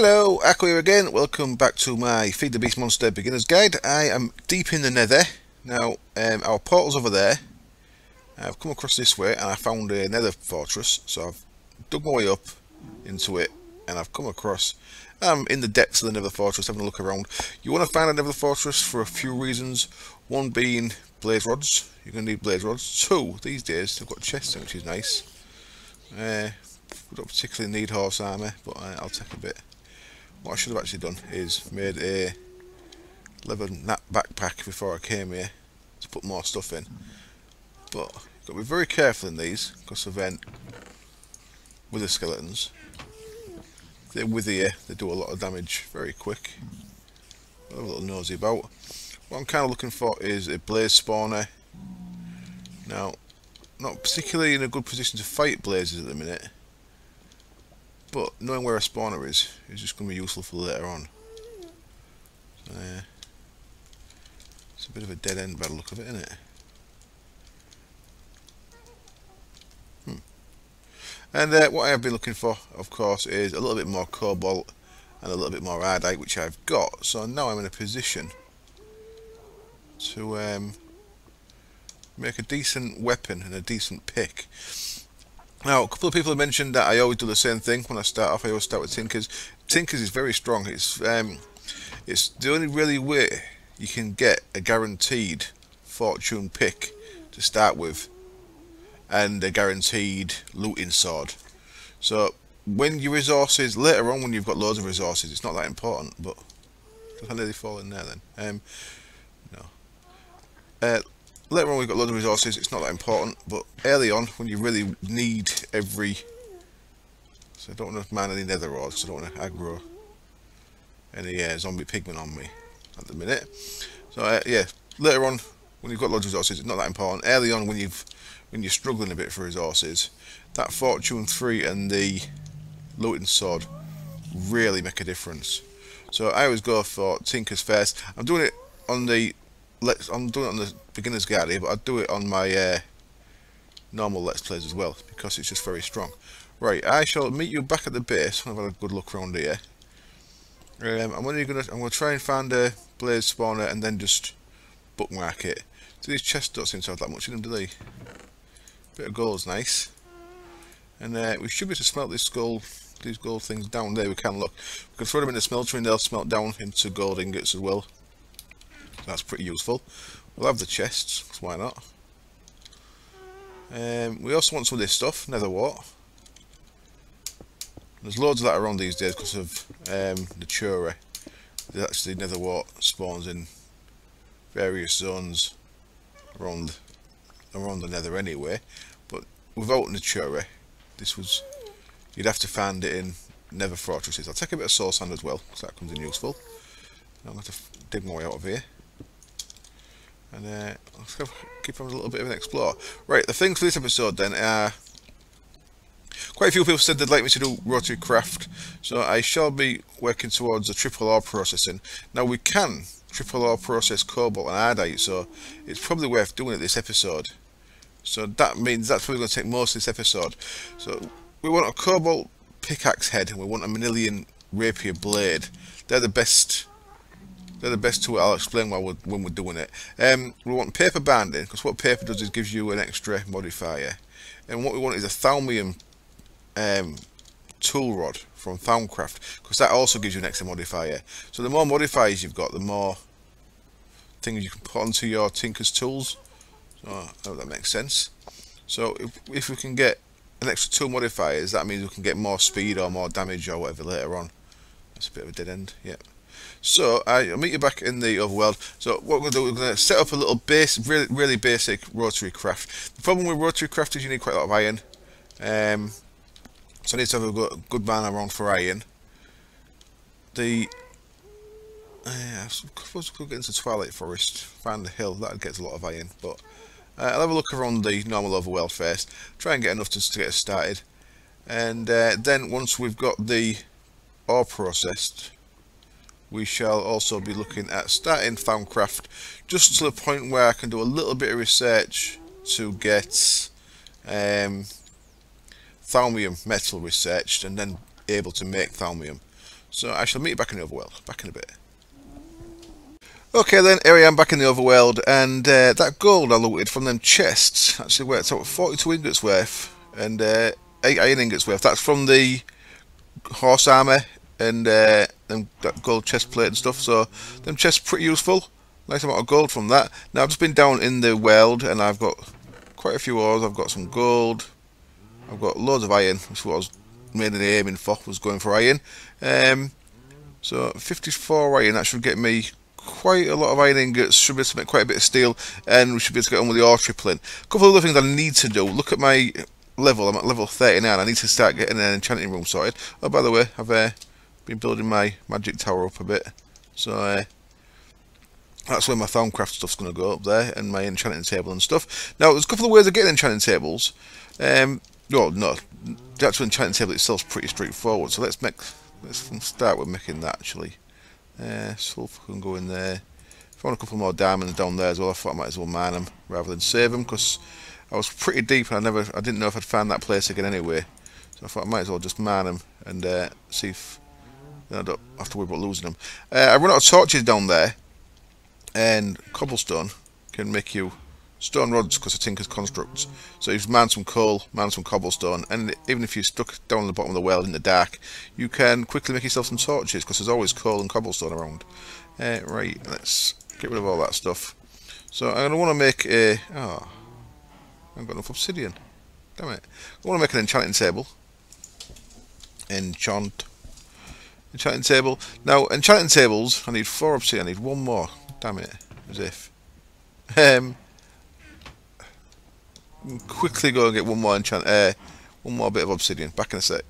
Hello, Aqua here again. Welcome back to my FTB Monster Beginner's Guide. I am deep in the nether. Now, our portal's over there. I've come across this way and I found a nether fortress. So I've dug my way up into it and I've come across... I'm in the depths of the nether fortress having a look around. You want to find a nether fortress for a few reasons. One being blaze rods. You're going to need blaze rods. Two, these days they've got chests in, which is nice. We don't particularly need horse armour, but I'll take a bit. What I should have actually done is made a leather backpack before I came here to put more stuff in. But you've got to be very careful in these because of with the skeletons. They're wither you, they do a lot of damage very quick. I'll have a little nosy about. What I'm kind of looking for is a blaze spawner. Now, not particularly in a good position to fight blazes at the minute, but knowing where a spawner is just going to be useful for later on. It's a bit of a dead end by the look of it, isn't it? And what I have been looking for, of course, is a little bit more cobalt and a little bit more ardite, which I've got. So now I'm in a position to make a decent weapon and a decent pick. Now, a couple of people have mentioned that I always do the same thing when I start off. I always start with tinkers. Tinkers is very strong. It's the only really way you can get a guaranteed fortune pick to start with, and a guaranteed looting sword. So when your resources later on, when you've got loads of resources, it's not that important. But I nearly fall in there then. No. Later on, we've got loads of resources. It's not that important. But early on, when you really need every, so I don't want to mine any nether ores, so I don't want to aggro any zombie pigmen on me at the minute. So yeah, later on, when you've got loads of resources, it's not that important. Early on, when you're struggling a bit for resources, that Fortune 3 and the looting sword really make a difference. So I always go for tinkers first. I'm doing it on the beginner's guide here, but I do it on my normal let's plays as well because it's just very strong. Right, I shall meet you back at the base when I've had a good look around here. I'm gonna try and find a blaze spawner and then just bookmark it. So these chests don't seem to have that much in them, do they? Bit of gold's nice, and we should be able to smelt these gold things down there. We can look. We can throw them in the smelter and they'll smelt down into gold ingots as well. So that's pretty useful. We'll have the chests, because why not? We also want some of this stuff, nether wart. There's loads of that around these days because of the Chura. Actually, nether wart spawns in various zones around the nether anyway, but without Natura, you'd have to find it in nether fortresses. I'll take a bit of soul sand as well, because that comes in useful. I'm going to dig my way out of here, and let's keep on a little bit of an explore. Right, the things for this episode then are, quite a few people said they'd like me to do rotary craft, so I shall be working towards a triple ore processing. Now we can triple ore process cobalt and ardite, so it's probably worth doing it this episode. So that means that's probably going to take most of this episode. So we want a cobalt pickaxe head and we want a manilian rapier blade. They're the best two. I'll explain when we're doing it. We want paper banding, because what paper does is gives you an extra modifier, and what we want is a thaumium tool rod from Thaumcraft, because that also gives you an extra modifier. So the more modifiers you've got, the more things you can put onto your tinker's tools. So I hope that makes sense. So if we can get an extra 2 modifiers, that means we can get more speed or more damage or whatever later on. That's a bit of a dead end, yeah. So I'll meet you back in the overworld. So what we're going to do, we're going to set up a little really basic rotary craft. The problem with rotary craft is you need quite a lot of iron. So I need to have a good man around for iron. I suppose we could get into Twilight Forest, find the hill, that gets a lot of iron, but I'll have a look around the normal overworld first, try and get enough to get us started, and then once we've got the ore processed, we shall also be looking at starting Thaumcraft, just to the point where I can do a little bit of research to get thaumium metal researched and then able to make thaumium. So I shall meet you back in the overworld. Back in a bit. Okay then, here I am back in the overworld, and that gold I looted from them chests actually worked out 42 ingots worth and 8 iron ingots worth. That's from the horse armour and that gold chest plate and stuff, so them chests pretty useful. Nice amount of gold from that. Now I've just been down in the world and I've got quite a few ores. I've got some gold, I've got loads of iron, which is what I was mainly aiming for, was going for iron. So 54 iron, that should get me quite a lot of iron ingots, should be able to make quite a bit of steel, and we should be able to get on with the ore tripling. A couple of other things I need to do. Look at my level, I'm at level 39, I need to start getting an enchanting room sorted. Oh, by the way, I've been building my magic tower up a bit, so that's where my Thaumcraft stuff's going to go, up there, and my enchanting table and stuff. Now, there's a couple of ways of getting enchanting tables. Well, no, the actual enchanting table itself is pretty straightforward, so let's start with making that, actually. Sulfur can go in there. Found a couple more diamonds down there as well. I thought I might as well mine them rather than save them, because I was pretty deep and I didn't know if I'd find that place again anyway. So I thought I might as well just mine them and see if I don't have to worry about losing them. I run out of torches down there, and cobblestone can make you stone rods because of Tinker's constructs. So you mine some coal, mine some cobblestone, and even if you're stuck down at the bottom of the well in the dark, you can quickly make yourself some torches because there's always coal and cobblestone around. Right, let's get rid of all that stuff. So I'm going to want to make a... Oh, I haven't got enough obsidian. Damn it. I want to make an enchanting table. Enchanting table. Now, enchanting tables, I need 4 obsidian. I need 1 more. Damn it. As if. Quickly go and get 1 more one more bit of obsidian. Back in a sec.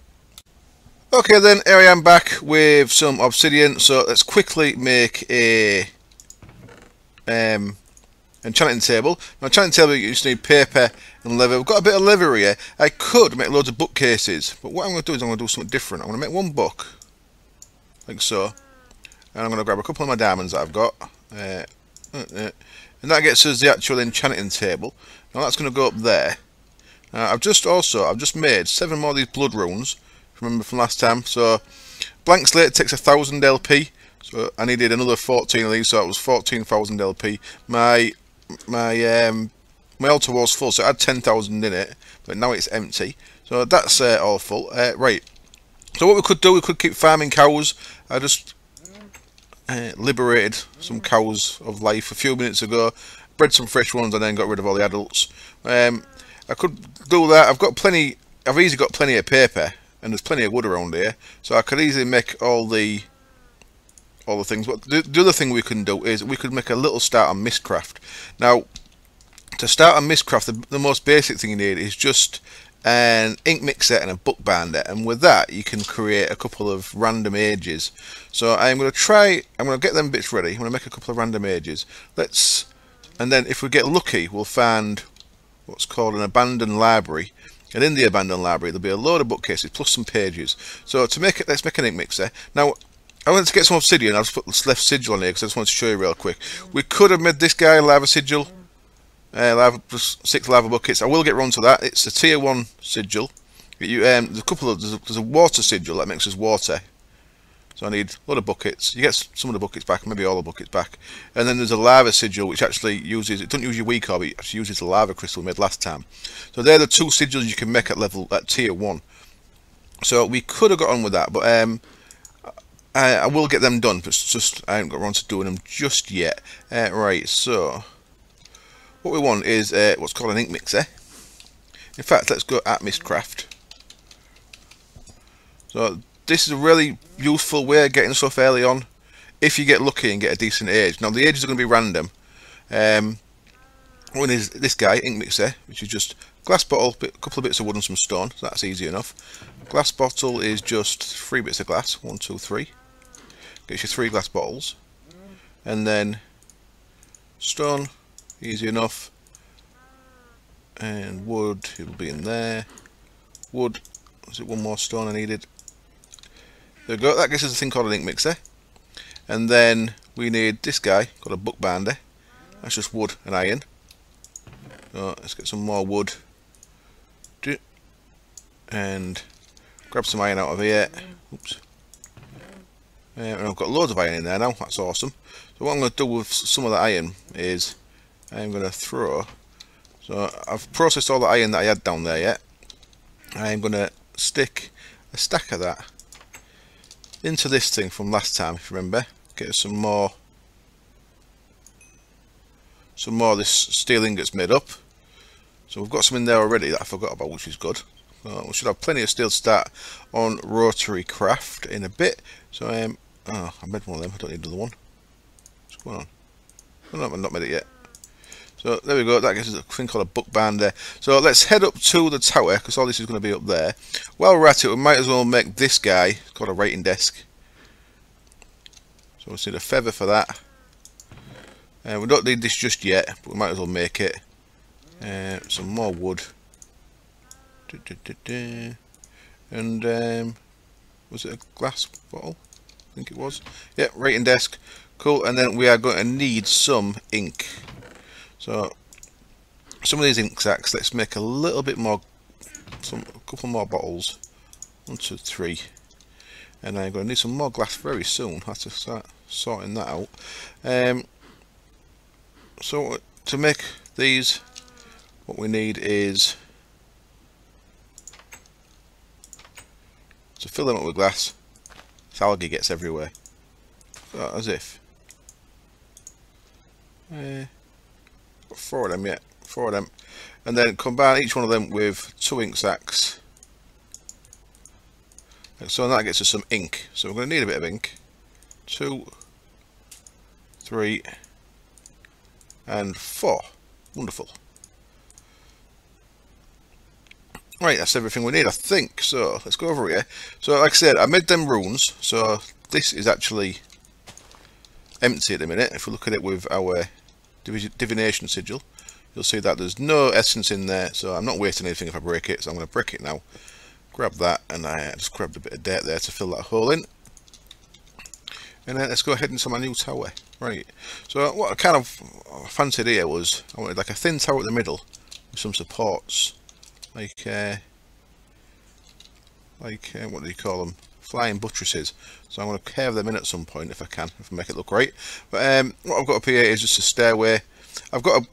Okay then, here I am back with some obsidian. So let's quickly make a enchanting table. Now, enchanting table, you just need paper and leather. We've got a bit of leather here. I could make loads of bookcases, but what I'm going to do is I'm going to do something different. I'm going to make 1 book, like so, and I'm going to grab a couple of my diamonds that I've got, and that gets us the actual enchanting table. Now that's going to go up there. I've just made 7 more of these blood runes. Remember from last time. So blank slate takes 1000 LP. So I needed another 14 of these, so it was 14,000 LP. My altar was full, so I had 10,000 in it, but now it's empty. So that's all full. Right. So what we could do, we could keep farming cows. I just liberated some cows of life a few minutes ago, bred some fresh ones, and then got rid of all the adults. I could do that. I've easily got plenty of paper, and there's plenty of wood around here, so I could easily make all the things. But the other thing we can do is we could make a little start on Mystcraft. Now, to start on Mystcraft, the most basic thing you need is just an ink mixer and a bookbinder, and with that you can create a couple of random ages. So I'm going to get them bits ready. I'm going to make a couple of random ages. And then if we get lucky, we'll find what's called an abandoned library, and in the abandoned library there'll be a load of bookcases plus some pages. So to make it, let's make an ink mixer. Now I wanted to get some obsidian. I'll just put the left sigil on here because I just wanted to show you real quick. We could have made this guy lava sigil, plus 6 lava buckets. I will get round to that. It's a tier 1 sigil. There's a water sigil that mixes water. So I need a lot of buckets. You get some of the buckets back, maybe all the buckets back. And then there's a lava sigil, which actually it doesn't use your weak orb, it actually uses the lava crystal we made last time. So they're the 2 sigils you can make at tier 1. So we could have got on with that, but I will get them done, but it's just I haven't got around to doing them just yet. Right, so what we want is what's called an ink mixer. In fact, let's go at Mystcraft. So this is a really useful way of getting stuff early on, if you get lucky and get a decent age. Now the ages are going to be random. One is this guy, ink mixer, which is just glass bottle, a couple of bits of wood and some stone, so that's easy enough. Glass bottle is just 3 bits of glass, 1, 2, 3. Gets you 3 glass bottles. And then stone, easy enough. And wood, it'll be in there. Wood, is it 1 more stone I needed? There we go, that gives us a thing called an ink mixer. And then we need this guy, called a bookbinder. That's just wood and iron. So let's get some more wood. And grab some iron out of here. Oops. And I've got loads of iron in there now, that's awesome. So what I'm going to do with some of the iron is I'm going to throw, so I've processed all the iron that I had down there yet. I'm going to stick a stack of that into this thing from last time, if you remember. Get some more of this steel ingots made up. So we've got some in there already that I forgot about, which is good. We should have plenty of steel to start on rotary craft in a bit. So oh, I made one of them, I don't need another one. What's going on? Oh, no, I've not made it yet. So there we go, that gives us a thing called a bookbinder. So let's head up to the tower, because all this is going to be up there. While we're at it, we might as well make this guy, it's called a writing desk. So we'll need a feather for that. We don't need this just yet, but we might as well make it. Some more wood. And was it a glass bottle? I think it was. Yeah, writing desk. Cool, and then we are going to need some ink. So some of these ink sacks, let's make a little bit more, a couple more bottles. 1, 2, 3. And I'm going to need some more glass very soon. I have to start sorting that out. So to make these, what we need is to fill them up with glass. This algae gets everywhere. Oh, as if. Got 4 of them yet. 4 of them. And then combine each one of them with 2 ink sacks. So that gets us some ink. So we're going to need a bit of ink. 2, 3, and 4. Wonderful. Right, that's everything we need, I think. So let's go over here. So like I said, I made them runes. So this is actually empty at the minute. If we look at it with our divination sigil, you'll see that there's no essence in there. So I'm not wasting anything if I break it. So I'm going to break it now. Grab that, and I just grabbed a bit of dirt there to fill that hole in. And then let's go ahead into my new tower. Right. So what I kind of fancied here was I wanted like a thin tower at the middle with some supports. Like what do you call them? Flying buttresses. So I'm going to carve them in at some point if I can, if I make it look right. But what I've got up here is just a stairway. I've got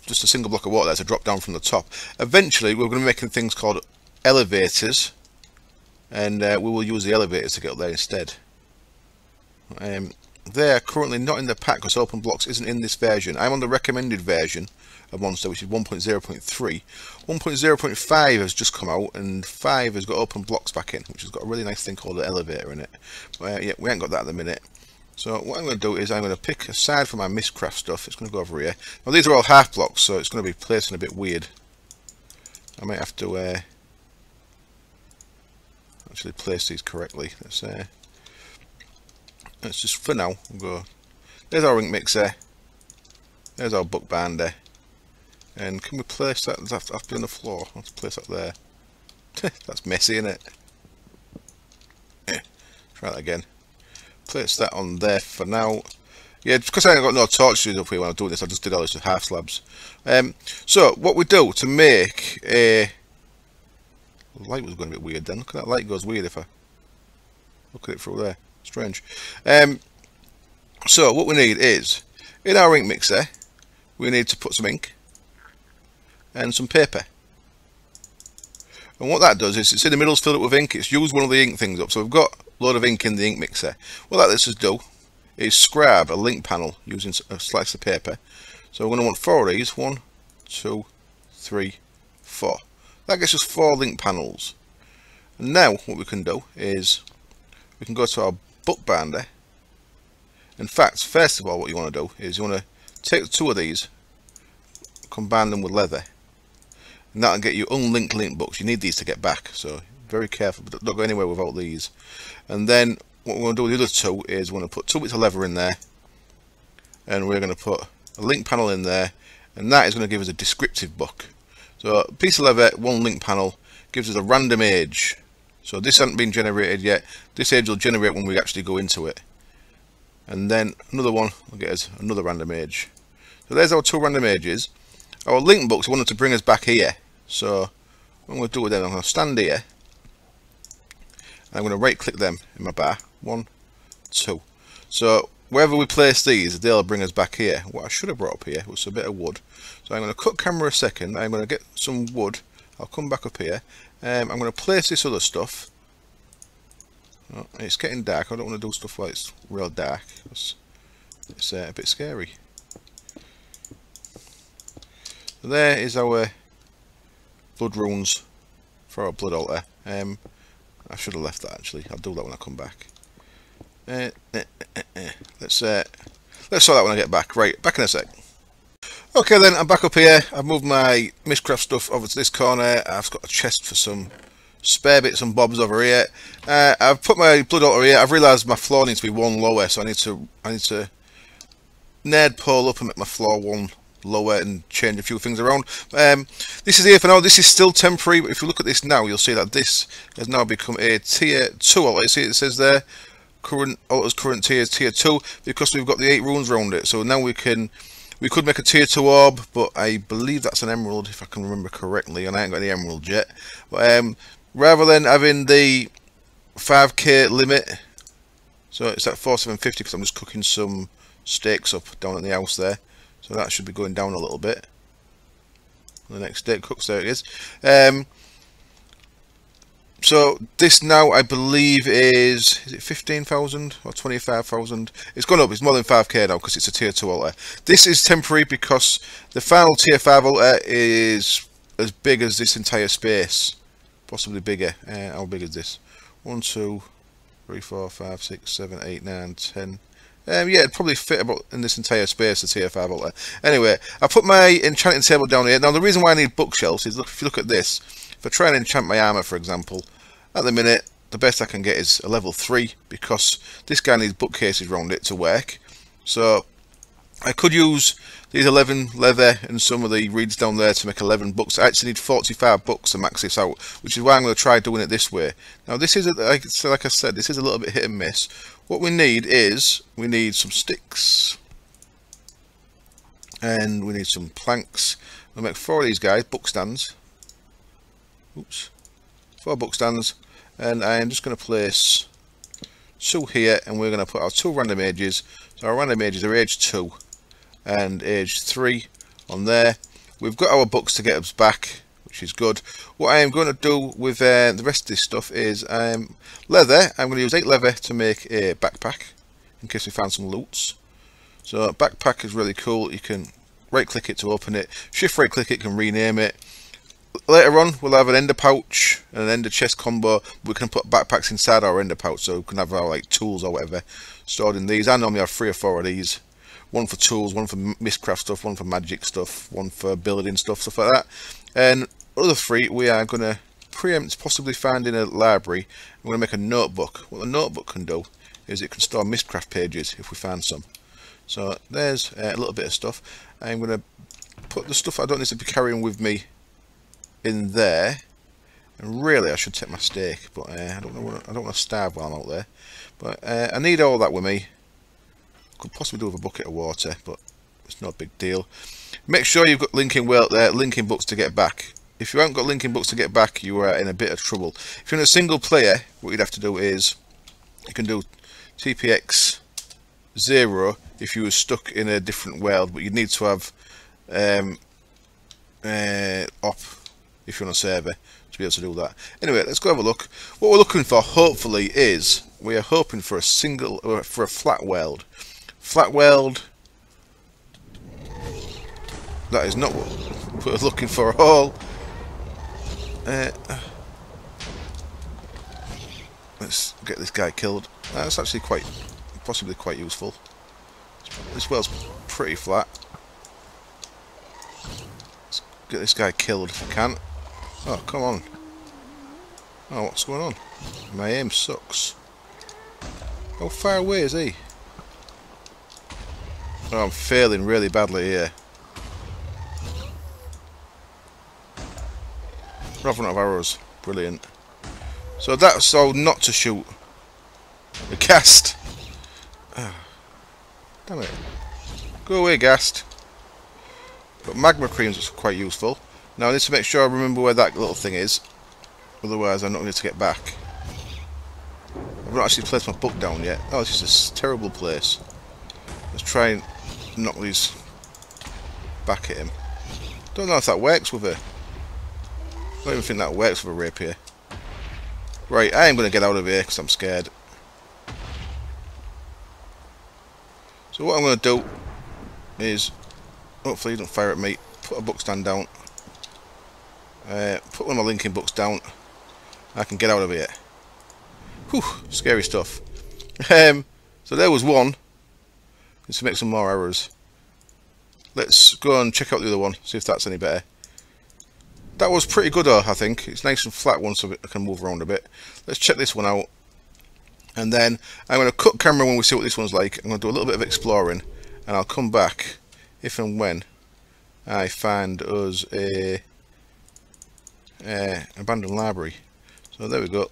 just a single block of water there to drop down from the top. Eventually we're going to be making things called elevators, and we will use the elevators to get up there instead. They're currently not in the pack because Open Blocks isn't in this version. I'm on the recommended version of Monster, which is 1.0.3. 1.0.5 has just come out, and 5 has got Open Blocks back in, which has got a really nice thing called the elevator in it. But yeah, we ain't got that at the minute. So what I'm going to do is I'm going to pick a side for my Mystcraft stuff. It's going to go over here. Now these are all half blocks, so it's going to be placing a bit weird. I might have to actually place these correctly. Let's just, for now, we'll go. There's our ink mixer. There's our bookbinder. And can we place that? Does that have to be on the floor? Let's place that there. That's messy, isn't it? Yeah. Try that again. Place that on there for now. Yeah, because I ain't got no torches up here when I'm doing this, I just did all this with half slabs. So what we do to make a light was going a bit weird then. Look at that light goes weird if I look at it through there. Strange. So what we need is, in our ink mixer, we need to put some ink and some paper. And what that does is, it's in the middle, filled up with ink, it's used one of the ink things up. So we've got a load of ink in the ink mixer. What that lets us do is scrap a link panel using a slice of paper. So we're going to want 4 of these. 1, 2, 3, 4. That gets us 4 link panels. And now what we can do is we can go to our bookbinder. In fact, first of all, what you want to do is you want to take 2 of these, combine them with leather, and that'll get you unlinked link books. You need these to get back, so very careful, but don't go anywhere without these. And then what we're going to do with the other 2 is we're going to put 2 bits of leather in there, and we're going to put a link panel in there, and that is going to give us a descriptive book. So a piece of leather, 1 link panel, gives us a random age. So this hasn't been generated yet. This age will generate when we actually go into it. And then another one will get us another random age. So there's our 2 random ages. Our link books, I wanted to bring us back here. So what I'm going to do with them, I'm going to stand here. I'm going to right click them in my bar. 1, 2. So wherever we place these, they'll bring us back here. What I should have brought up here was a bit of wood. So I'm going to cut camera a second. I'm going to get some wood. I'll come back up here. I'm going to place this other stuff. Oh, it's getting dark. I don't want to do stuff while it's real dark. It's a bit scary. So there is our blood runes for our blood altar. I should have left that actually. I'll do that when I come back. Let's sort that when I get back. Right, back in a sec. Okay then, I'm back up here. I've moved my Mystcraft stuff over to this corner. I've got a chest for some spare bits and bobs over here. I've put my blood altar here. I've realised my floor needs to be 1 lower, so I need to nerd pole up and make my floor 1 lower and change a few things around. This is here for now. This is still temporary, but if you look at this now, you'll see that this has now become a tier 2 altar. You see it says there, current tier is tier 2, because we've got the 8 runes around it. So now we could make a tier 2 orb, but I believe that's an emerald if I can remember correctly, and I ain't got any emerald yet. But rather than having the 5k limit, so it's at 4750 because I'm just cooking some steaks up down at the house there. So that should be going down a little bit. The next steak cooks, there it is. So this now I believe is it 15,000 or 25,000? It's gone up. It's more than 5k now because it's a tier 2 altar. This is temporary because the final tier 5 altar is as big as this entire space, possibly bigger. How big is this? 1, 2, 3, 4, 5, 6, 7, 8, 9, 10. Yeah, it'd probably fit about in this entire space, the tier 5 altar. Anyway, I put my enchanting table down here. Now the reason why I need bookshelves is, look, if you look at this, if I try and enchant my armour, for example, at the minute, the best I can get is a level 3, because this guy needs bookcases around it to work. So I could use these 11 leather and some of the reeds down there to make 11 books. I actually need 45 books to max this out, which is why I'm going to try doing it this way. Now this is, like I said, this is a little bit hit and miss. What we need is, we need some sticks, and we need some planks. We'll make 4 of these guys, book stands. Oops. 4 book stands, and I'm just going to place 2 here, and we're going to put our 2 random ages. So our random ages are age 2 and age 3 on there. We've got our books to get us back, which is good. What I am going to do with the rest of this stuff is leather. I'm going to use 8 leather to make a backpack in case we find some loots. So backpack is really cool. You can right click it to open it, shift right click it can rename it. Later on we'll have an ender pouch and an ender chest combo. We can put backpacks inside our ender pouch, so we can have our like tools or whatever stored in these. I normally have 3 or 4 of these. 1 for tools, 1 for Mystcraft stuff, 1 for magic stuff, 1 for building stuff like that. And other 3 we are going to preempt possibly find in a library. I'm going to make a notebook. What the notebook can do is it can store Mystcraft pages if we find some. So there's a little bit of stuff. I'm going to put the stuff I don't need to be carrying with me in there, and really I should take my steak, but I don't want to starve while I'm out there. But I need all that with me. Could possibly do with a bucket of water, but it's not a big deal. Make sure you've got linking linking books to get back. If you haven't got linking books to get back, you are in a bit of trouble. If you're in a single player, what you'd have to do is you can do TPX 0 if you were stuck in a different world, but you'd need to have op if you're on a server to be able to do that. Anyway, let's go have a look. What we're looking for, hopefully, is we are hoping for a flat world. Flat world. That is not what we're looking for at all. Let's get this guy killed. That's actually possibly quite useful. This world's pretty flat. Let's get this guy killed if I can. Oh, come on. Oh, what's going on? My aim sucks. How far away is he? Oh, I'm failing really badly here. Rather not have arrows. Brilliant. So that's all not to shoot. The ghast. Oh, damn it. Go away, ghast. But magma creams is quite useful. Now I need to make sure I remember where that little thing is. Otherwise I'm not going to get back. I've not actually placed my book down yet. Oh, this is a terrible place. Let's try and knock these back at him. Don't know if that works with a... I don't even think that works with a rapier. Right, I am going to get out of here because I'm scared. So what I'm going to do is, hopefully he don't fire at me, put a book stand down, put one of my linking books down, I can get out of here. Whew, scary stuff. So there was one. Let's make some more errors. Let's go and check out the other one, see if that's any better. That was pretty good though, I think. It's nice and flat one so I can move around a bit. Let's check this one out. And then I'm going to cut camera when we see what this one's like. I'm going to do a little bit of exploring. And I'll come back if and when I find us a abandoned library. So there we go.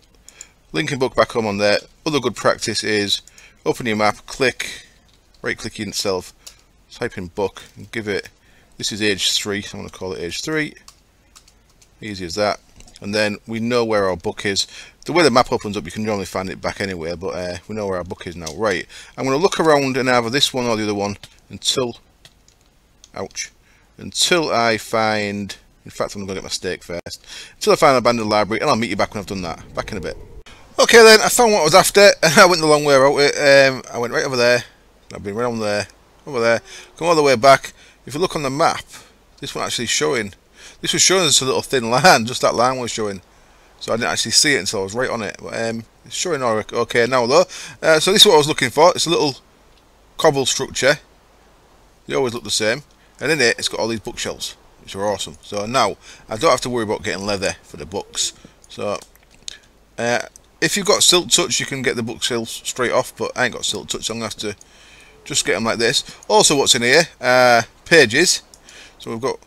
Linking book back home on there. Other good practice is open your map, click, right click itself, type in book and give it, this is age 3, so I'm going to call it age 3. Easy as that. And then we know where our book is. The way the map opens up, you can normally find it back anywhere, but we know where our book is now. Right, I'm going to look around in either this one or the other one until, ouch, until I find, in fact I'm going to go get my steak first, until I find an abandoned library, and I'll meet you back when I've done that. Back in a bit. Okay then, I found what I was after, and I went the long way around it. I went right over there, I've been around there, over there, come all the way back. If you look on the map, this one actually showing, this was showing us a little thin line, just that line was showing. So I didn't actually see it until I was right on it. But it's showing okay now though. So this is what I was looking for. It's a little cobble structure. They always look the same. And in it, it's got all these bookshelves, which are awesome. So now, I don't have to worry about getting leather for the books. So, if you've got Silk Touch, you can get the bookshelves straight off. But I ain't got Silk Touch, so I'm going to have to just get them like this. Also, what's in here? Pages. So we've got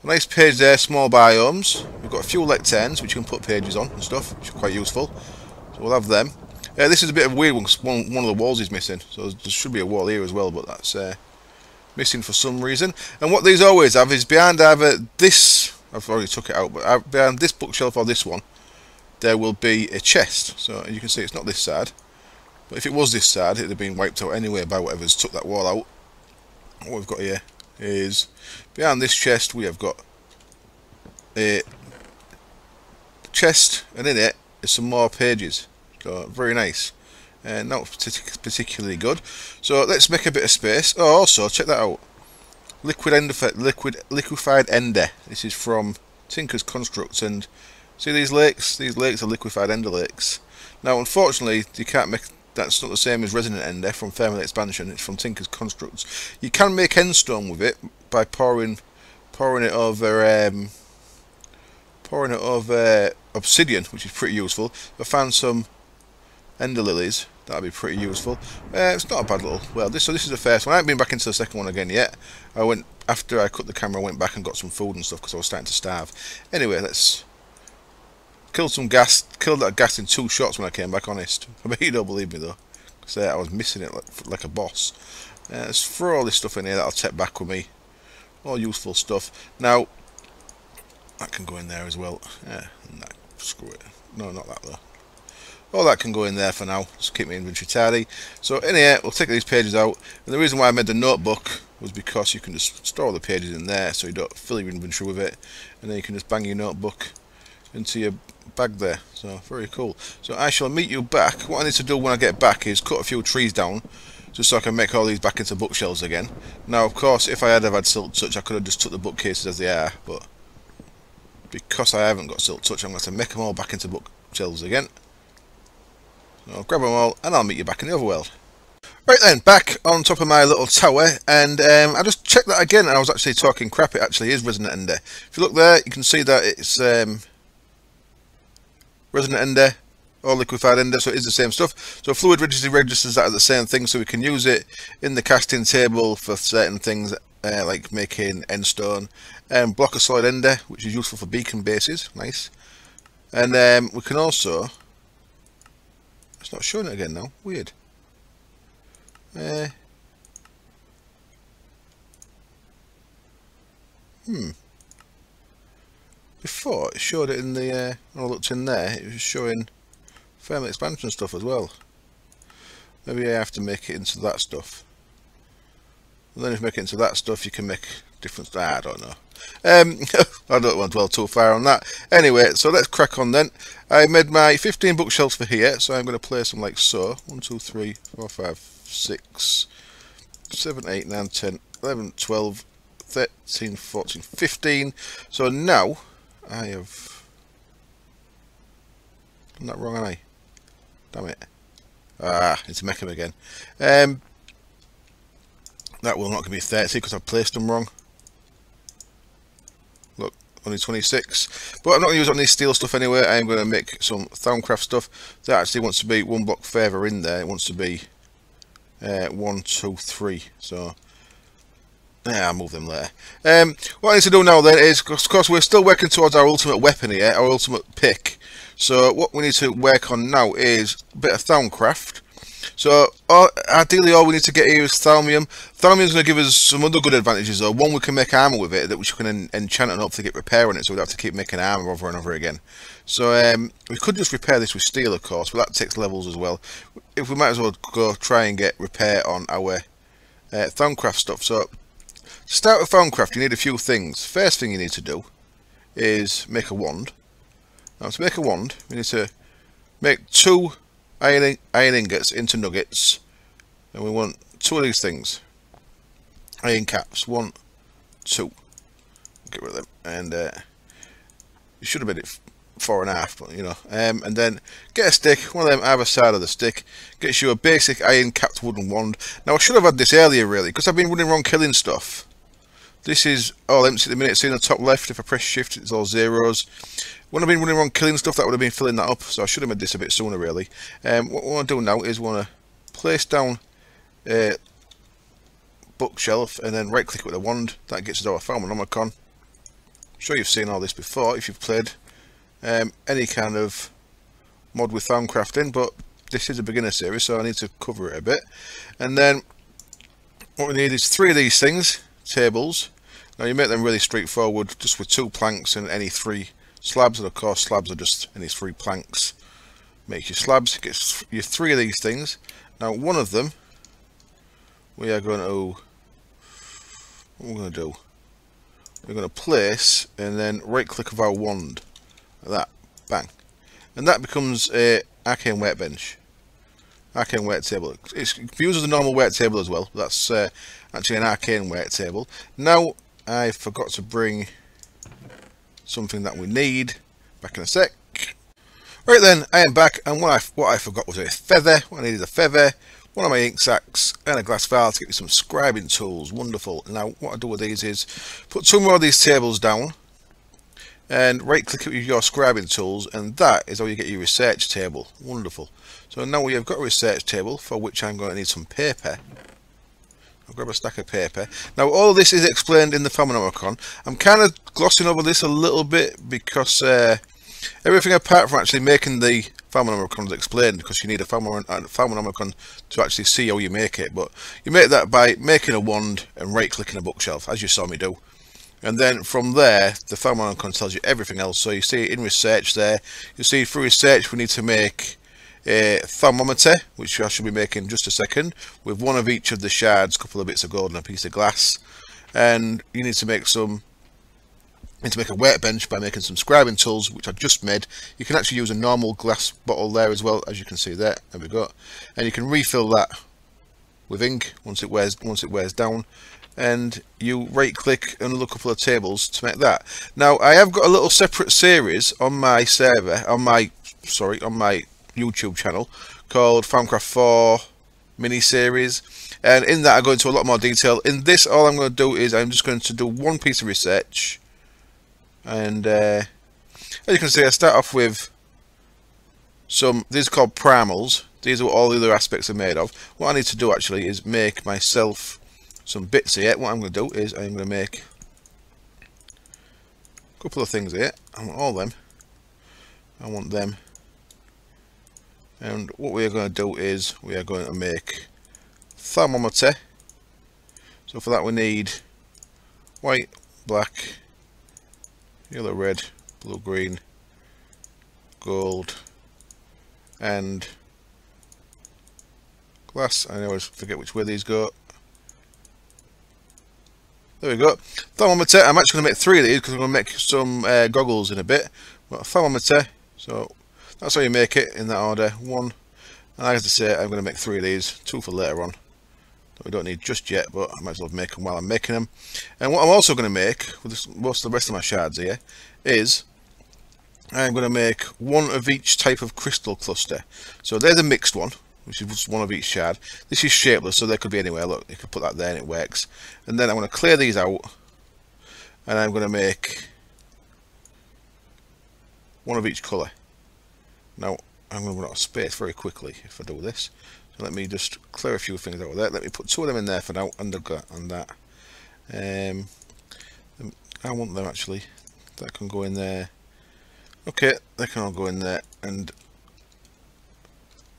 a nice page there, small biomes. We've got a few lecterns which you can put pages on and stuff, which are quite useful. So we'll have them. This is a bit of a weird one because one of the walls is missing. So there should be a wall here as well, but that's missing for some reason. And what these always have is behind either this, I've already took it out, but behind this bookshelf or this one, there will be a chest. So you can see it's not this side. But if it was this side, it would have been wiped out anyway by whatever's took that wall out. What we've got here is behind this chest we have got a chest, and in it is some more pages. So very nice, and not particularly good. So let's make a bit of space. Oh, also check that out, liquefied ender. This is from Tinker's Constructs, and see these lakes? These lakes are liquefied ender lakes. Now unfortunately you can't make, that's not the same as Resonant Ender from Thermal Expansion. It's from Tinker's Constructs. You can make endstone with it by pouring it over obsidian, which is pretty useful. I found some ender lilies. That'd be pretty useful. It's not a bad little. Well, this is the first one. I haven't been back into the second one again yet. I went after I cut the camera. I went back and got some food and stuff because I was starting to starve. Anyway, let's kill some gas. Killed that gas in 2 shots when I came back. Honest, I bet you don't believe me though, because I was missing it like a boss. Let's throw all this stuff in here that I'll take back with me. All useful stuff. Now that can go in there as well. Yeah, nah, screw it. No, not that though. All that can go in there for now. Just keep my inventory tidy. So in here, we'll take these pages out. And the reason why I made the notebook was because you can just store all the pages in there, so you don't fill your inventory with it, and then you can just bang your notebook into your bag there. So very cool. So I shall meet you back. What I need to do when I get back is cut a few trees down, just so I can make all these back into bookshelves again. Now, of course, if I had Silk Touch, I could have just took the bookcases as they are, but because I haven't got Silk Touch, I'm going to make them all back into bookshelves again. So I'll grab them all, and I'll meet you back in the other world. Right then, back on top of my little tower, and I just checked that again, and I was actually talking crap. It actually is Resonant Ender. If you look there, you can see that it's Resonant Ender or liquefied ender, so it is the same stuff. So fluid registers that are the same thing, so we can use it in the casting table for certain things, like making endstone, and block of solid ender, which is useful for beacon bases. Nice. And we can also, it's not showing it again now, weird. Before it showed it in the when I looked in there, it was showing thermal expansion stuff as well. Maybe I have to make it into that stuff. And then if you make it into that stuff, you can make different. I don't know. I don't want to dwell too far on that. Anyway, so let's crack on then. I made my 15 bookshelves for here, so I'm going to place them like so. 1, 2, 3, 4, 5, 6, 7, 8, 9, 10, 11, 12, 13, 14, 15. So now I have done that wrong, haven't I? Damn it. Ah, it's make them again. That will not give me 30 because I've placed them wrong. Look, only 26. But I'm not going to use it on this steel stuff anyway. I'm going to make some Thaumcraft stuff. That actually wants to be one block further in there. It wants to be 1, 2, 3. So yeah, I'll move them there. What I need to do now then is, of course, we're still working towards our ultimate weapon here, our ultimate pick. So what we need to work on now is a bit of Thaumcraft. So ideally all we need to get here is Thaumium. Thaumium's going to give us some other good advantages though. One, we can make armour with it, that which we can enchant and hopefully get repair on it, so we don't have to keep making armour over and over again. So we could just repair this with steel of course, but that takes levels as well. If we might as well go try and get repair on our Thaumcraft stuff. So to start with Thaumcraft you need a few things. First thing you need to do is make a wand. Now to make a wand we need to make 2 iron ingots into nuggets, and we want 2 of these things, iron caps, 1, 2, get rid of them, and you should have made it 4.5, but you know, and then get a stick, one of them either side of the stick, gets you a basic iron capped wooden wand. Now I should have had this earlier really, because I've been running around killing stuff. This is all empty at the minute. See in the top left, if I press shift it's all zeros. When I've been running around killing stuff, that would have been filling that up, so I should have made this a bit sooner really. What we want to do now is we want to place down a bookshelf and then right click it with a wand. That gets us our Thaumcraft. I'm sure you've seen all this before if you've played any kind of mod with Thaumcrafting, but this is a beginner series so I need to cover it a bit. And then what we need is 3 of these things, tables. Now you make them really straightforward, just with 2 planks and any 3 slabs, and of course slabs are just any 3 planks. Make your slabs, get your 3 of these things. Now one of them we are going to, what we're going to do, we're going to place and then right click of our wand like that, bang, and that becomes a arcane workbench, arcane work table. It's used as a normal work table as well, but that's actually an arcane work table. Now I forgot to bring something that we need, back in a sec. Right then, I am back, and what I forgot was a feather. I needed a feather, one of my ink sacks, and a glass vial to get me some scribing tools. Wonderful. Now what I do with these is put 2 more of these tables down and right click it with your scribing tools, and that is how you get your research table. Wonderful. So now we have got a research table, for which I'm going to need some paper. I'll grab a stack of paper. Now all of this is explained in the Thaumcraft. I'm kind of glossing over this a little bit because everything apart from actually making the Thaumcraft is explained, because you need a Thaumcraft to actually see how you make it. But you make that by making a wand and right clicking a bookshelf, as you saw me do. And then from there the Thaumcraft tells you everything else. So you see in research there, you see through research we need to make a thermometer, which I should be making in just a second, with 1 of each of the shards, a couple of bits of gold and a piece of glass. And you need to make a workbench by making some scribing tools, which I just made. You can actually use a normal glass bottle there as well, as you can see there. There we go. And you can refill that with ink once it wears down. And you right click another couple of tables to make that. Now I have got a little separate series on my server, on my YouTube channel, called Thaumcraft 4 mini series, and in that I go into a lot more detail. In this, all I'm going to do is I'm just going to do 1 piece of research, and as you can see I start off with these are called primals. These are what all the other aspects are made of. What I need to do actually is make myself some bits here. What I'm going to do is I'm going to make a couple of things here. I want all them, I want them. And what we are going to do is we are going to make thermometer. So for that we need white, black, yellow, red, blue, green, gold, and glass. I always forget which way these go. There we go. Thermometer. I'm actually going to make 3 of these because I'm going to make some goggles in a bit. But thermometer. So that's how you make it in that order. 1. And as I say, I'm going to make 3 of these. 2 for later on. That we don't need just yet, but I might as well make them while I'm making them. And what I'm also going to make with this, most of the rest of my shards here is I'm going to make 1 of each type of crystal cluster. So there's a mixed one, which is just 1 of each shard. This is shapeless, so they could be anywhere. Look, you could put that there and it works. And then I'm going to clear these out, and I'm going to make 1 of each colour. Now, I'm going to run out of space very quickly if I do this. So let me just clear a few things out of there. Let me put 2 of them in there for now, and that. I want them actually. That can go in there. Okay, they can all go in there, and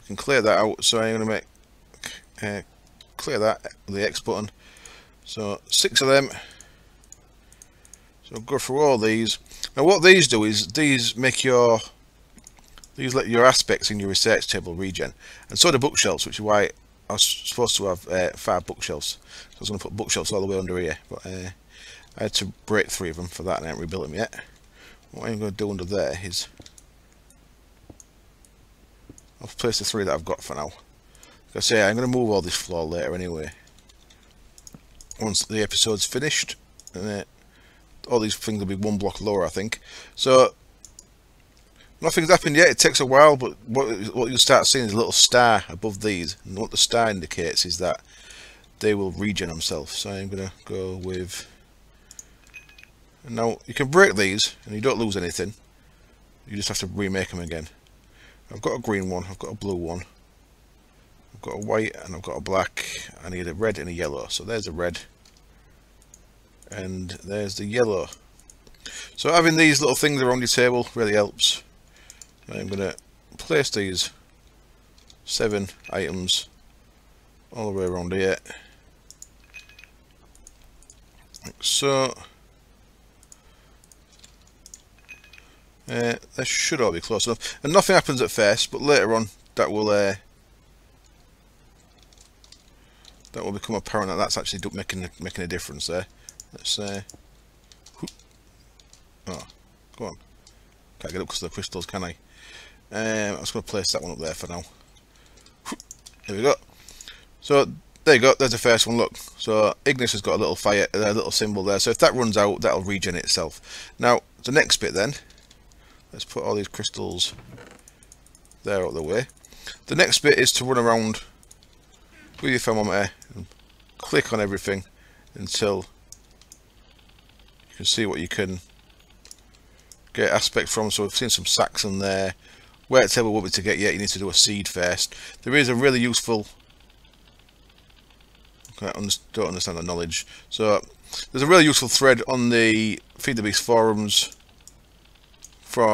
we can clear that out. So I'm going to make clear that with the X button. So 6 of them. So go through all these. Now what these do is these make your let your aspects in your research table regen, and so do bookshelves, which is why I was supposed to have 5 bookshelves. So I was going to put bookshelves all the way under here, but I had to break 3 of them for that, and I haven't rebuilt them yet. What I'm going to do under there is I'll place the 3 that I've got for now. Like I say, I'm going to move all this floor later anyway. Once the episode's finished, and all these things will be 1 block lower, I think. So nothing's happened yet. It takes a while, but what you'll start seeing is a little star above these, and what the star indicates is that they will regen themselves. So I'm going to go with. And now you can break these, and you don't lose anything. You just have to remake them again. I've got a green one. I've got a blue one. I've got a white, and I've got a black. I need a red and a yellow. So there's a red, and there's the yellow. So having these little things around your table really helps. I'm going to place these 7 items all the way around here, like so. They should all be close enough, and nothing happens at first, but later on that will become apparent that that's actually making a difference there. Let's oh, go on, can't get up because of the crystals, can I? I'm just going to place that one up there for now. There we go. So there you go. There's the first one. Look. So Ignis has got a little fire, a little symbol there. So if that runs out, that'll regen itself. Now the next bit then. Let's put all these crystals there out of the way. The next bit is to run around with your thermometer and click on everything until you can see what you can get aspect from. So we've seen some sacks in there. Where it's ever will be to get yet, you need to do a seed first. There is a really useful. I don't understand the knowledge. So there's a really useful thread on the Feed the Beast forums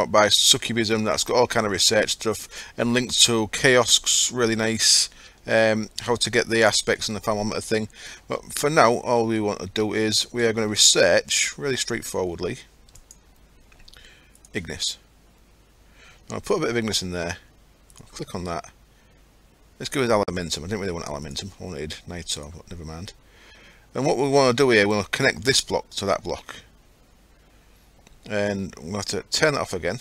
by Succubism that's got all kind of research stuff and linked to kiosks. Really nice. How to get the aspects and the thermometer thing. But for now, all we want to do is we are going to research really straightforwardly Ignis. I'll put a bit of Ignis in there. I'll click on that. Let's give it Elementum. I didn't really want Elementum. I wanted Nitro, but never mind. And what we want to do here, we'll connect this block to that block. And we'll have to turn it off again.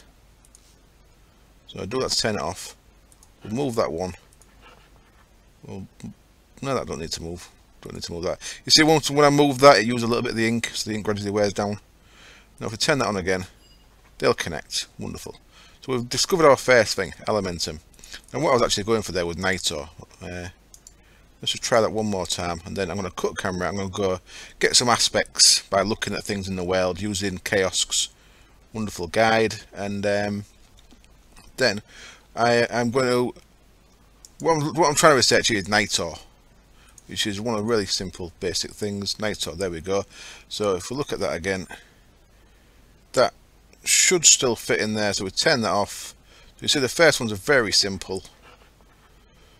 So I do that to turn it off. We'll move that one. No, that don't need to move. Don't need to move that. You see, when I move that, it uses a little bit of the ink, so the ink gradually wears down. Now if we turn that on again, they'll connect. Wonderful. So we've discovered our first thing, Elementum. And what I was actually going for there was Nitro. Let's just try that one more time, and then I'm going to cut camera. I'm going to go get some aspects by looking at things in the world using Kiosk's wonderful guide, and then I'm going to. What I'm trying to research here is Nitro, which is one of the really simple, basic things. Nitro, there we go. So if we look at that again, that should still fit in there. So we turn that off. So you see the first ones are very simple.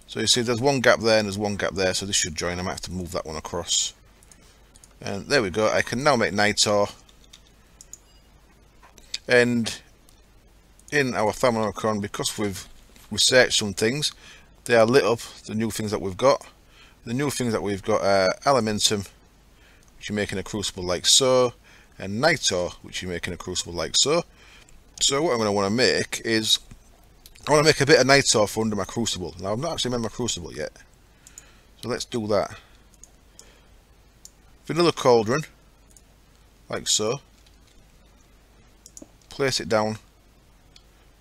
So you see there's one gap there and there's one gap there, so this should join. I might have to move that one across. And there we go. I can now make Nitro. And in our thermocron, because we've research some things. They are lit up, the new things that we've got. The new things that we've got are Elementum, which you make in a crucible like so, and Nitor, which you make in a crucible like so. So what I'm going to want to make is, I want to make a bit of Nitor for under my crucible. Now I've not actually made my crucible yet, so let's do that. Vanilla cauldron, like so. Place it down,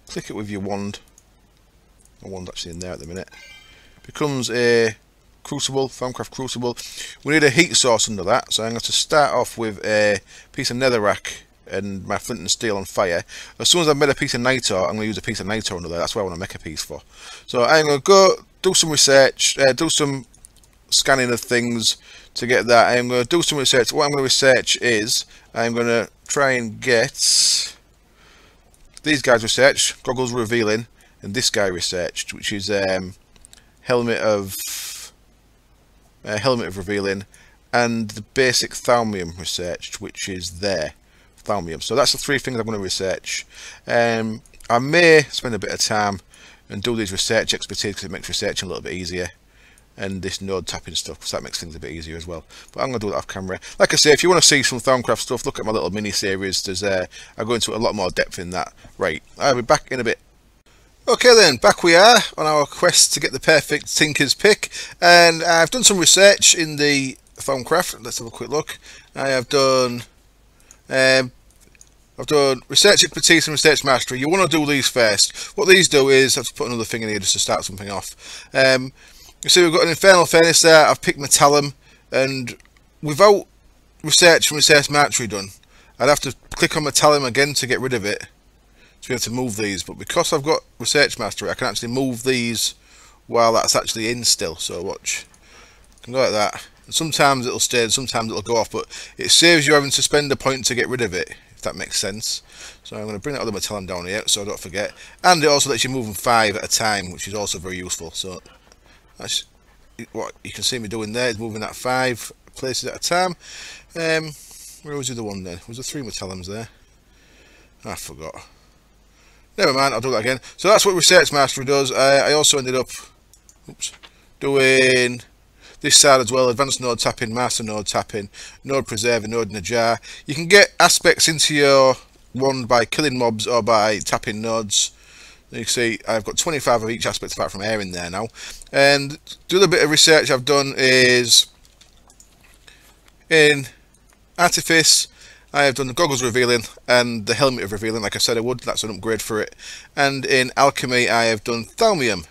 click it with your wand. My wand's actually in there at the minute. Becomes a crucible, Thaumcraft crucible. We need a heat source under that, so I'm going to start off with a piece of netherrack and my flint and steel on fire. As soon as I've made a piece of Nitor, I'm going to use a piece of Nitor under there. That's what I want to make a piece for. So I'm going to go do some research, do some scanning of things to get that. I'm going to do some research. What I'm going to research is, I'm going to try and get these guys researched, goggles revealing, and this guy researched, which is helmet of revealing, and the basic Thaumium researched, which is there. Thaumium. So that's the three things I'm going to research. I may spend a bit of time and do these research expertise because it makes researching a little bit easier, and this node tapping stuff because that makes things a bit easier as well. But I'm going to do that off camera. Like I say, if you want to see some Thaumcraft stuff, look at my little mini series. There's I go into a lot more depth in that. Right, I'll be back in a bit. Okay then, back we are on our quest to get the perfect Tinker's Pick, and I've done some research in the Thaumcraft. Let's have a quick look. I have done research expertise and research mastery. You want to do these first. What these do is, I have to put another thing in here just to start something off. You see we've got an infernal furnace there. I've picked metallum, and without research and research mastery done, I'd have to click on metallum again to get rid of it, to be able to move these. But because I've got research mastery, I can actually move these while that's actually in still. So watch, I can go like that, and sometimes it'll stay and sometimes it'll go off, but it saves you having to spend a point to get rid of it, if that makes sense. So I'm going to bring that other metallum down here so I don't forget, and it also lets you move them 5 at a time, which is also very useful. So that's what you can see me doing there, is moving that 5 places at a time. Where was the other one then? Was there 3 metallums there? I forgot. Never mind, I'll do that again. So that's what Research Mastery does. I also ended up doing this side as well: Advanced Node Tapping, Master Node Tapping, Node Preserver, Node in a Jar. You can get aspects into your wand by killing mobs or by tapping nodes. You can see I've got 25 of each aspect apart from air in there now. And the other bit of research I've done is in Artifice. I have done the goggles revealing and the helmet of revealing, like I said I would. That's an upgrade for it. And in alchemy I have done Thaumium,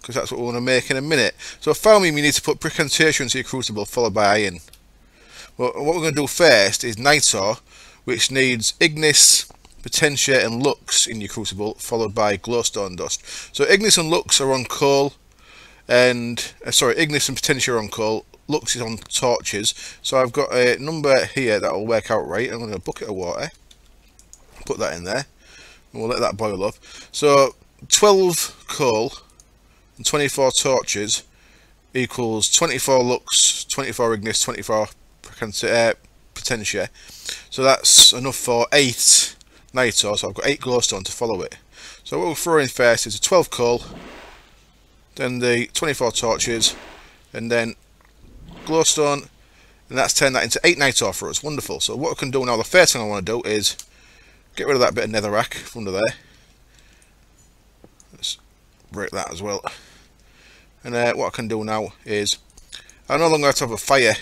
because that's what we want to make in a minute. So Thaumium, you need to put Precantation into your crucible followed by iron. Well, what we're going to do first is Nitor, which needs Ignis, Potentia and Lux in your crucible, followed by glowstone dust. So Ignis and Lux are on coal, and Ignis and Potentia are on coal. Lux is on torches. So I've got a number here that will work out right. I'm going to bucket of water, put that in there, and we'll let that boil up. So 12 coal and 24 torches equals 24 Lux, 24 Ignis, 24 Potentia. So that's enough for 8 Nitor, so I've got 8 glowstone to follow it. So what we'll throw in first is the 12 coal, then the 24 torches, and then glowstone, and that's turned that into 8 Nitor for us. Wonderful. So what I can do now, the first thing I want to do is get rid of that bit of netherrack under there. Let's break that as well. And what I can do now is, I no longer have to have a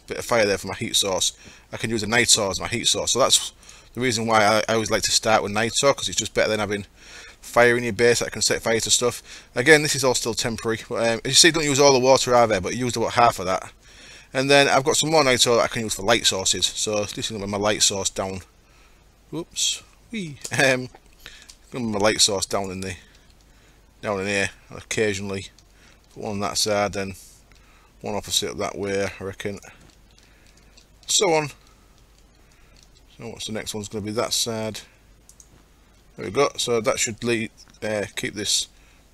bit of fire there for my heat source. I can use a Nitor as my heat source. So that's the reason why I always like to start with Nitor, because it's just better than having fire in your base that can set fire to stuff. Again, this is all still temporary, but as you see, don't use all the water out there, but used about half of that. And then I've got some more Nitor that I can use for light sources. So this is going to be my light source down. Whoops. Going to be my light source down in here. I'll occasionally put one on that side, then one opposite that way, I reckon. So on. So what's the next one's going to be? That side. There we go. So that should keep this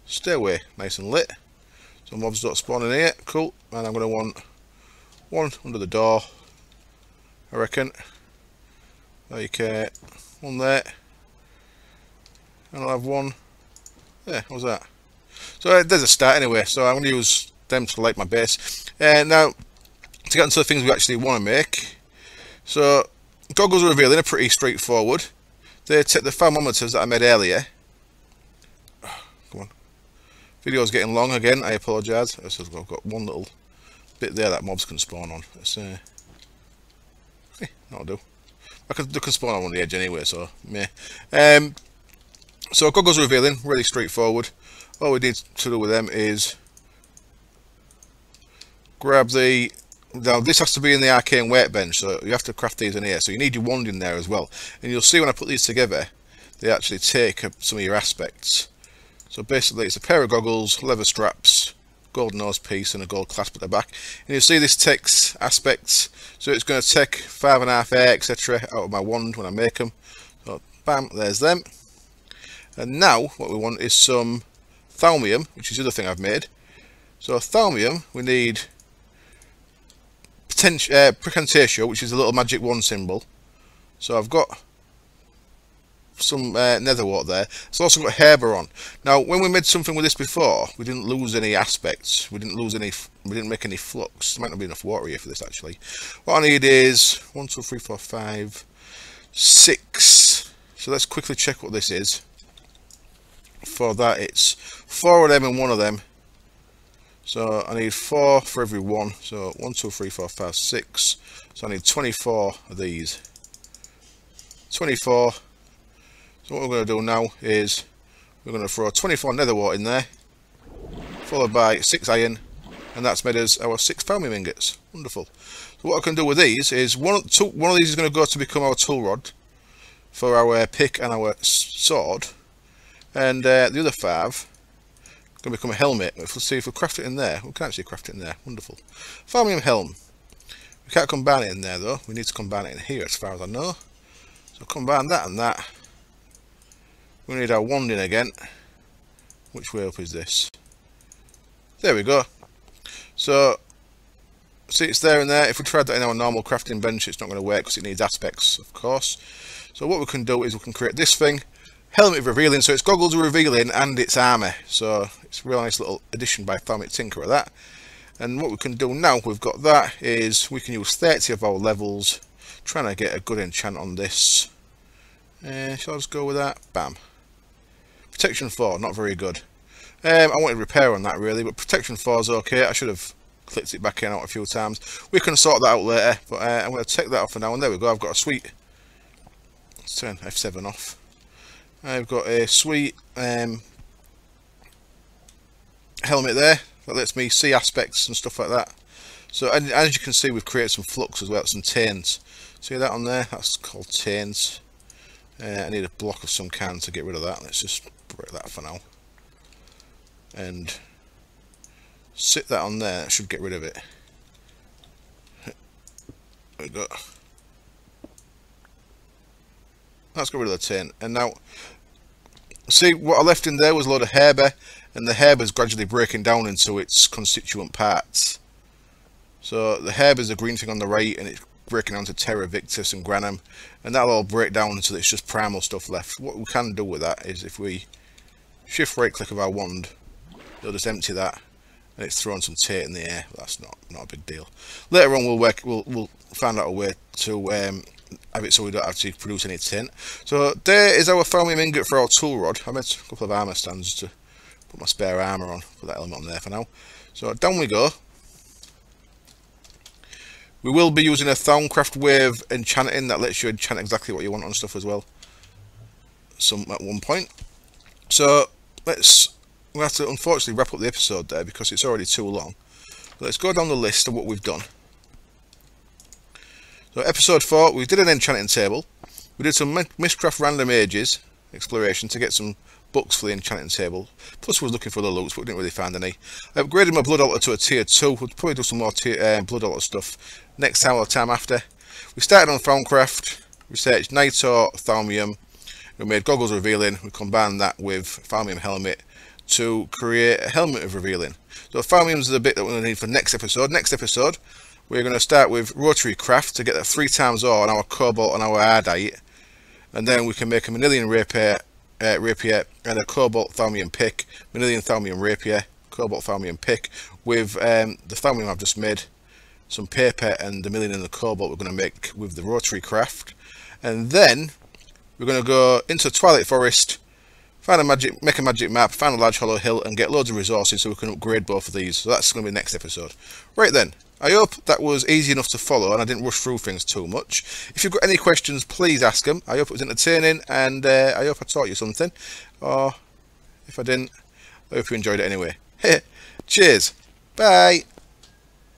stairway nice and lit, so mobs don't spawn in here. Cool. And I'm going to want one under the door, I reckon. Like one there, and I'll have one there. How's that? So there's a start anyway. So I'm going to use them to light my base. Now, to get into the things we actually want to make. So, goggles revealing are pretty straightforward. They take the thermometers that I made earlier. Come on. Video's getting long again, I apologise. I've got one little bit there that mobs can spawn on. That'll do. They can spawn on the edge anyway, so meh. So goggles revealing, really straightforward. All we need to do with them is grab the... Now this has to be in the arcane workbench, so you have to craft these in here. So you need your wand in there as well. And you'll see when I put these together, they actually take some of your aspects. So basically it's a pair of goggles, leather straps, gold nose piece and a gold clasp at the back. And you'll see this takes aspects. So it's going to take 5.5 air, etc. out of my wand when I make them. So bam, there's them. And now what we want is some thaumium, which is the other thing I've made. So thaumium, we need precantatio, which is a little magic wand symbol. So I've got some netherwort there. It's also got Herber on. Now, when we made something with this before, we didn't lose any aspects. We didn't make any flux. There might not be enough water here for this actually. What I need is 1, 2, 3, 4, 5, 6. So let's quickly check what this is. For that, it's 4 of them and 1 of them. So I need 4 for every one. So 1, 2, 3, 4, 5, 6. So I need 24 of these. 24. So what we're going to do now is we're going to throw 24 netherwort in there, followed by 6 iron, and that's made us our 6 thaumium ingots. Wonderful. So what I can do with these is one of these is going to go to become our tool rod for our pick and our sword, and the other 5 going to become a helmet. Let's see if we craft it in there. We can actually craft it in there. Wonderful. Thaumium helm. We can't combine it in there though. We need to combine it in here as far as I know. So combine that and that. We need our wand in again. Which way up is this? There we go. So, see it's there and there. If we tried that in our normal crafting bench, it's not going to work because it needs aspects, of course. So what we can do is we can create this thing. Helmet revealing, so it's goggles revealing and it's armour. So it's a real nice little addition by Thaumic Tinker of that. And what we can do now we've got that is we can use 30 of our levels, trying to get a good enchant on this. Shall I just go with that? Bam. Protection 4, not very good. I wanted repair on that really, but protection 4 is okay. I should have clicked it back in out a few times. We can sort that out later, but I'm going to take that off for now. And there we go, I've got a sweet... Let's turn F7 off. I've got a sweet helmet there that lets me see aspects and stuff like that. So and as you can see, we've created some flux as well, some taints. See that on there? That's called taints. I need a block of some kind to get rid of that. Let's just break that for now. And sit that on there. That should get rid of it. There we go. Let's get rid of the tin. And now, see what I left in there was a load of herber, and the herber is gradually breaking down into its constituent parts. So the herb is the green thing on the right, and it's breaking down to Terra Victus and Granum, and that'll all break down until it's just primal stuff left. What we can do with that is if we shift right click of our wand, it'll just empty that, and it's throwing some taint in the air. That's not a big deal. Later on we'll find out a way to have it so we don't have to produce any tint. So there is our thaumium ingot for our tool rod. I made a couple of armour stands to put my spare armour on. Put that element on there for now. So down we go. We will be using a Thaumcraft wave enchanting that lets you enchant exactly what you want on stuff as well. Some at one point. So we'll have to unfortunately wrap up the episode there because it's already too long. But let's go down the list of what we've done. So episode 4, we did an enchanting table. We did some Mystcraft random ages exploration to get some books for the enchanting table. Plus we was looking for the loots, but we didn't really find any. I upgraded my blood altar to a tier 2. We'll probably do some more blood altar stuff next time or the time after. We started on Thaumcraft, researched Nitor, Thaumium, we made goggles revealing, we combined that with Thaumium helmet to create a helmet of revealing. So Thaumium is the bit that we're going to need for next episode. Next episode, we're going to start with rotary craft to get that 3 times ore on our cobalt and our ardite, and then we can make a manilian rapier rapier, and a cobalt thaumium pick, manilian thaumium rapier, cobalt thaumium pick, with the thaumium I've just made, some paper, and the milling and the cobalt we're going to make with the rotary craft. And then we're going to go into Twilight Forest, make a magic map, find a large hollow hill, and get loads of resources so we can upgrade both of these. So that's going to be the next episode. Right then, I hope that was easy enough to follow and I didn't rush through things too much. If you've got any questions, please ask them. I hope it was entertaining, and I hope I taught you something. Or if I didn't, I hope you enjoyed it anyway. Cheers. Bye.